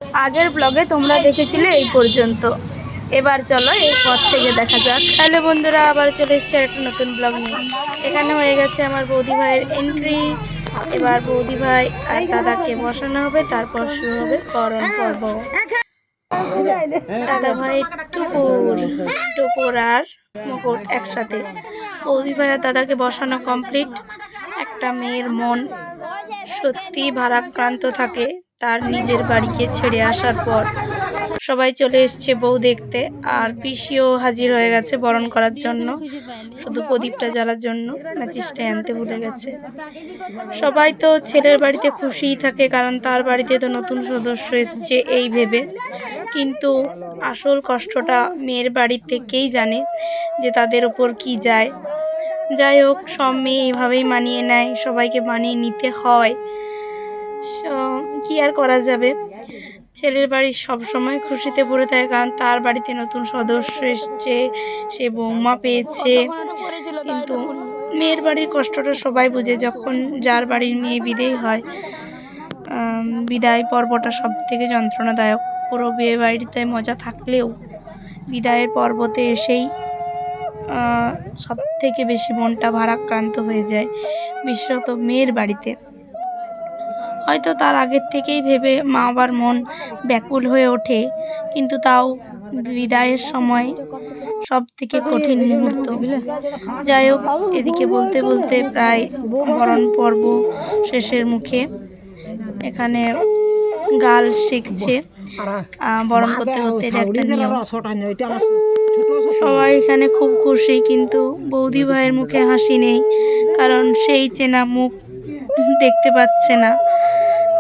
আগের ব্লগে তোমরা দেখেছিলে এই পর্যন্ত। এবার চলো এই পথ থেকে দেখা যাক। হ্যালো বন্ধুরা, আবার চলে এসেছে একটা নতুন ব্লগ নিয়ে। এখানে হয়ে গেছে আমার বৌদি ভাইয়ের এন্ট্রি। এবার বৌদি ভাই আর দাদাকে বসানো হবে, তারপর শুরু হবে বরণ পর্ব। দাদা ভাই টুপুর আর মুকুট একসাথে। বৌদি ভাই আর দাদাকে বসানো কমপ্লিট। একটা মেয়ের মন সত্যি ভারাক্রান্ত থাকে তার নিজের বাড়িকে ছেড়ে আসার পর। সবাই চলে এসছে বউ দেখতে, আর পিসিও হাজির হয়ে গেছে বরণ করার জন্য, শুধু প্রদীপটা জ্বালার জন্য ম্যাচিসটা আনতে ভুলে গেছে। সবাই তো ছেলের বাড়িতে খুশিই থাকে, কারণ তার বাড়িতে তো নতুন সদস্য এসছে এই ভেবে। কিন্তু আসল কষ্টটা মেয়ের বাড়ির থেকেই জানে যে তাদের ওপর কি যায়। যাই হোক, সব মেয়ে এইভাবেই মানিয়ে নেয়, সবাইকে মানিয়ে নিতে হয়। কি আর করা যাবে। ছেলের বাড়ি সব সময় খুশিতে ভরে থাকে, কারণ তার বাড়িতে নতুন সদস্য এসছে, সে বৌমা পেয়েছে। কিন্তু মেয়ের বাড়ির কষ্টটা সবাই বুঝে, যখন যার বাড়ির মেয়ে বিদায় হয়। বিদায় পর্বটা সব থেকে যন্ত্রণাদায়ক। পুরো বিয়ে বাড়িতে মজা থাকলেও বিদায়ের পর্বতে এসেই সব থেকে বেশি মনটা ভারাক্রান্ত হয়ে যায়, বিশেষত মেয়ের বাড়িতে। হয়তো তার আগের থেকেই ভেবে মা বাবার মন ব্যাকুল হয়ে ওঠে, কিন্তু তাও বিদায়ের সময় সব থেকে কঠিন মুহূর্ত। যাই হোক, এদিকে বলতে বলতে প্রায় বরণ পর্ব শেষের মুখে। এখানে গাল শিখছে বরণ করতে করতে, এটা একটা নিয়ম। সবাই এখানে খুব খুশি, কিন্তু বৌদি ভাইয়ের মুখে হাসি নেই, কারণ সেই চেনা মুখ দেখতে পাচ্ছে না।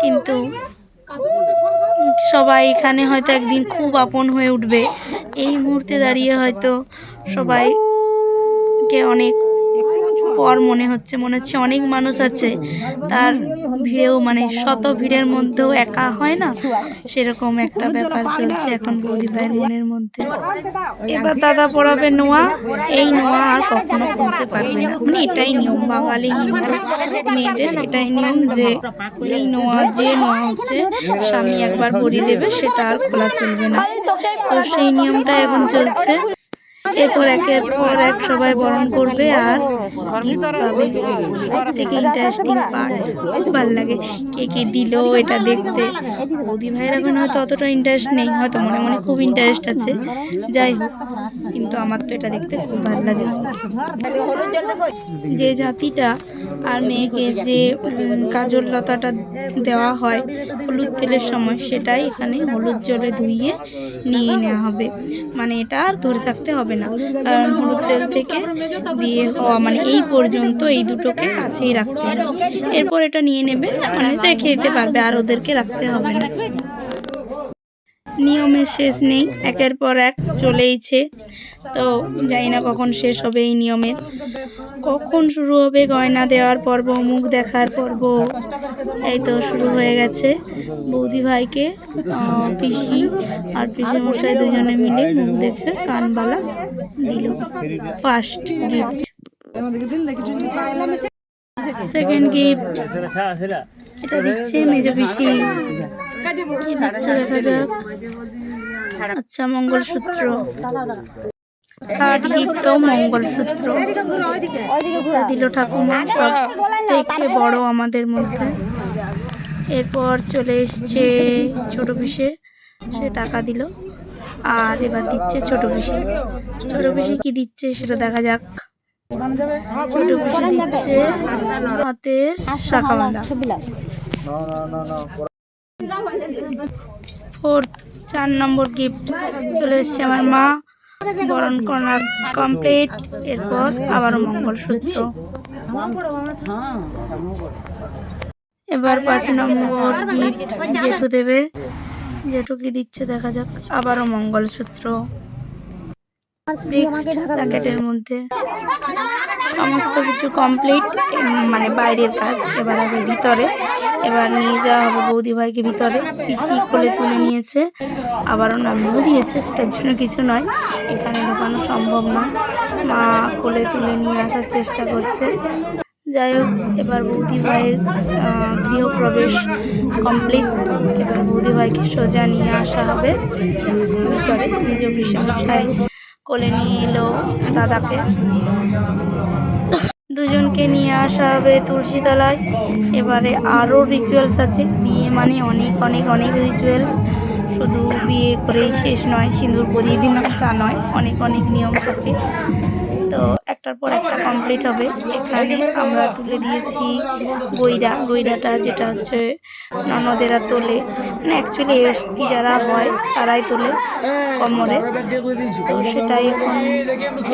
কিন্তু সবাই এখানে হয়তো একদিন খুব আপন হয়ে উঠবে। এই মুহূর্তে দাঁড়িয়ে হয়তো সবাইকে অনেক পর মনে হচ্ছে অনেক মানুষ আছে, তার ভিড়েও মানে শত ভিড়ের মধ্যেও একা হয় না, সেরকম একটা ব্যাপার চলছে এখন বৌদি ভাইয়ের মনের মধ্যে। এবার দাদা পড়াবে নোয়া। এই নোয়া আর কখনো খুলতে পারবে না, মানে এটাই নিয়ম বাঙালি হিন্দু মেয়েদের, এটাই নিয়ম যে এই নোয়া হচ্ছে স্বামী একবার পরিয়ে দেবে, সেটা আর খোলা চলবে না। তো সেই নিয়মটা এখন চলছে। এরপর একের পর এক সবাই বরণ করবে আর গিফট পাবে। সব থেকে ইন্টারেস্টিং পার্ট, খুব ভালো লাগে কে কে দিল এটা দেখতে। বৌদি ভাইয়ের এখন হয়তো অতটা ইন্টারেস্ট নেই, হয়তো মনে মনে খুব ইন্টারেস্ট আছে। যাই হোক, কিন্তু আমার তো এটা দেখতে খুব ভালো লাগে। যে জাতিটা আর মেয়েকে যে কাজল লতাটা দেওয়া হয় হলুদ তেলের সময়, সেটাই এখানে হলুদ জলে ধুইয়ে নিয়ে নেওয়া হবে। মানে এটা আর ধরে থাকতে হবে না, কারণ হলুদ তেল থেকে বিয়ে হওয়া মানে এই পর্যন্ত এই দুটোকে কাছেই রাখতে হবে। এরপর এটা নিয়ে নেবে, মানে রেখে দিতে পারবে, আর ওদেরকে রাখতে হবে না। নিয়মের শেষ নেই, একের পর এক চলেইছে। তো জানি না কখন শেষ হবে এই নিয়মের, কখন শুরু হবে গয়না দেওয়ার পর্ব, মুখ দেখার পর্ব। এই তো শুরু হয়ে গেছে। বৌদি ভাইকে পিসি আর পিসি মশাই দুজনে মিলে মুখ দেখে কানবালা দিল। First gift. সেকেন্ড গিফট এটা দিচ্ছে মেজো পিসি। কি দিচ্ছে দেখা যাক। আচ্ছা, মঙ্গলসূত্র। থার্ড গিফটও মঙ্গলসূত্র দিল ঠাকুমা, সব থেকে বড় আমাদের মধ্যে। এরপর চলে এসছে ছোট পিসে, সে টাকা দিল। আর এবার দিচ্ছে ছোট পিসি। ছোট পিসি কি দিচ্ছে সেটা দেখা যাক। ছোট পিসি দিচ্ছে হাতের শাখা বাঁধা। ফোর্থ 4 নম্বর গিফট চলে এসছে আমার মা। বরণ করা কমপ্লিট। এরপর আবারও মঙ্গলসূত্র। এবার 5 নম্বর গিফট জেঠু দেবে। জেঠু কি দিচ্ছে দেখা যাক। আবারও মঙ্গলসূত্র। 6 প্যাকেটের মধ্যে সমস্ত কিছু কমপ্লিট, মানে বাইরের কাজ। এবার হবে ভিতরে, এবার নিয়ে যাওয়া হবে বৌদি ভাইকে ভিতরে। পিসি কোলে তুলে নিয়েছে, আবারও নামিয়েও দিয়েছে, সেটার জন্য কিছু নয়, এখানে ঢোকানো সম্ভব নয়। মা কোলে তুলে নিয়ে আসার চেষ্টা করছে। যাই হোক, এবার বৌদি ভাইয়ের গৃহপ্রবেশ কমপ্লিট। এবার বৌদি ভাইকে সোজা নিয়ে আসা হবে ভিতরে। নিজ মশাই কোলে নিয়ে এলো দাদাকে, দুজনকে নিয়ে আসা হবে তুলসী তলায়। এবারে আরও রিচুয়ালস আছে। বিয়ে মানে অনেক অনেক অনেক রিচুয়ালস, শুধু বিয়ে করেই শেষ নয়, সিঁদুর পরিয়ে দিলাম তা নয়, অনেক অনেক নিয়ম থাকে। তো একটার পর একটা কমপ্লিট হবে। এখানে আমরা তুলে দিয়েছি গইরাটা, যেটা হচ্ছে ননদেরা তোলে, মানে অ্যাকচুয়ালি এসতি যারা হয় তারাই তোলে কোমরে। তো সেটাই এখন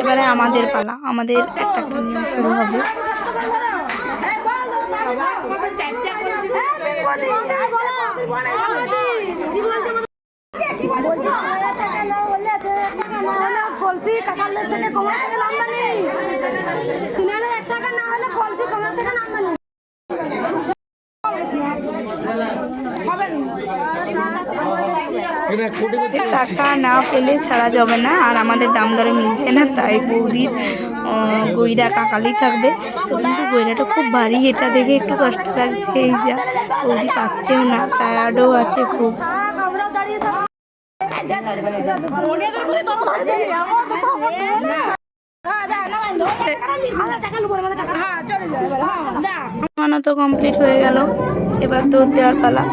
এবারে আমাদের পালা, আমাদের একটা একটা নিয়ম শুরু হবে। টাকা না পেলে ছাড়া যাবে না, আর আমাদের দাম দরে মিলছে না, তাই বৌদির গইরা কাকালি থাকবে। তো কিন্তু গইরাটা খুব ভারী, এটা দেখে একটু কষ্ট লাগছে। এই যা বৌদি পাচ্ছেও না, টায়ার্ডও আছে খুব। নামানো তো কমপ্লিট হয়ে গেল, এবার দুধ দেওয়ার পালা।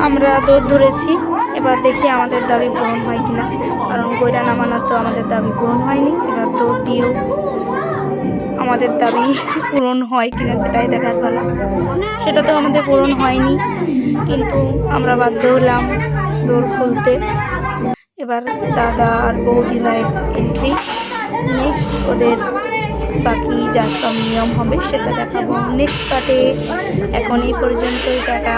আমরা দুধ ধরেছি, এবার দেখি আমাদের দাবি পূরণ হয় কিনা, কারণ গইরা নামানো তো আমাদের দাবি পূরণ হয়নি। এবার দুধ দিয়েও আমাদের দাবি পূরণ হয় কিনা সেটাই দেখার পালা। সেটা তো আমাদের পূরণ হয়নি, কিন্তু আমরা বাধ্য হলাম দৌড় খুলতে। এবার দাদা আর বৌদি ভাইয়ের এন্ট্রি, নেক্সট ওদের বাকি যা সব নিয়ম হবে সেটা দেখাবো নেক্সট পার্টে। এখন এই পর্যন্তই, টাটা।